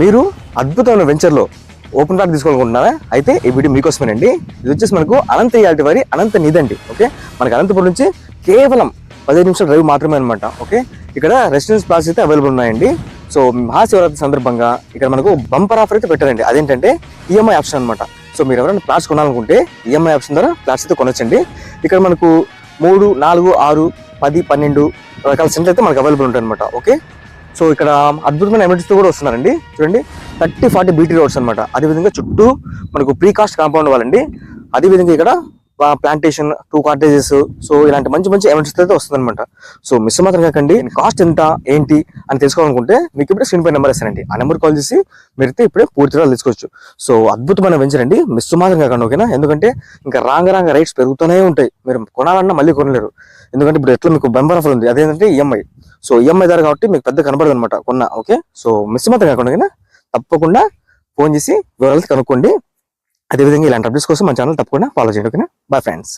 మీరు అద్భుతమైన వెంచర్లో ఓపెన్ ప్లాట్ తీసుకోవాలనుకుంటున్నారా? అయితే ఈ వీడియో మీకోసమేనండి. ఇది వచ్చేసి మనకు అనంత యాల్టి వారి అనంత నిధి. ఓకే, మనకి అనంతపురం నుంచి కేవలం 15 నిమిషాల డ్రైవ్ మాత్రమే అనమాట. ఓకే, ఇక్కడ రెసిడెన్స్ ప్లాట్స్ అయితే అవైలబుల్ ఉన్నాయండి. సో మహాశివరాత్రి సందర్భంగా ఇక్కడ మనకు బంపర్ ఆఫర్ అయితే పెట్టారండి. అదేంటంటే ఈఎంఐ ఆప్షన్ అనమాట. సో మీరు ఎవరైనా ప్లాట్స్ కొనాలనుకుంటే ఈఎంఐ ఆప్షన్ ద్వారా ప్లాట్స్ అయితే కొనొచ్చండి. ఇక్కడ మనకు 3, 4, 6, 10, 12 రకాల సెంట్లు అయితే మనకు అవైలబుల్ ఉంటాయి అనమాట. ఓకే, సో ఇక్కడ అద్భుతమైన ఎమ్యూనిటీస్ కూడా వస్తున్నారండి. చూడండి, 30-40 బీటీ రోడ్స్ అనమాట. అదేవిధంగా చుట్టూ మనకు ప్రీకాస్ట్ కాంపౌండ్ వాళ్ళండి. అదేవిధంగా ఇక్కడ ప్లాంటేషన్, 2 కాటేజెస్, సో ఇలాంటి మంచి మంచి ఎమ్యూనిటీస్ అయితే వస్తుంది అనమాట. సో మిస్ మాత్రం కాకండి. కాస్ట్ ఎంత ఏంటి అని తెలుసుకోవాలనుకుంటే మీకు ఇప్పుడు స్క్రీన్ పై నెంబర్ ఇస్తానండి. ఆ నెంబర్ కాల్ చేసి మీరైతే ఇప్పుడే పూర్తిగా తెలుసుకోవచ్చు. సో అద్భుతమైన వెంచర్ అండి, మిస్ మాత్రం కాకండి. ఓకేనా, ఎందుకంటే ఇంకా రాంగ రైట్స్ పెరుగుతూనే ఉంటాయి. మీరు కొనాలన్నా మళ్ళీ కొనలేరు. ఎందుకంటే ఇప్పుడు ఎట్లా మీకు బంపర్ ఆఫర్ ఉంది, అదేంటంటే ఈఎంఐ. సో ఈఎంఐ ద్వారా కాబట్టి మీకు పెద్ద కనబడదు అనమాట కొన్నా. ఓకే, సో మిస్ మాత్రం కాకుండా తప్పకుండా ఫోన్ చేసి వివరాలు కనుక్కోండి. అదేవిధంగా ఇలాంటి అప్డేట్స్ కోసం మన ఛానల్ తప్పకుండా ఫాలో చేయండి. ఓకేనా, బాయ్ ఫ్రెండ్స్.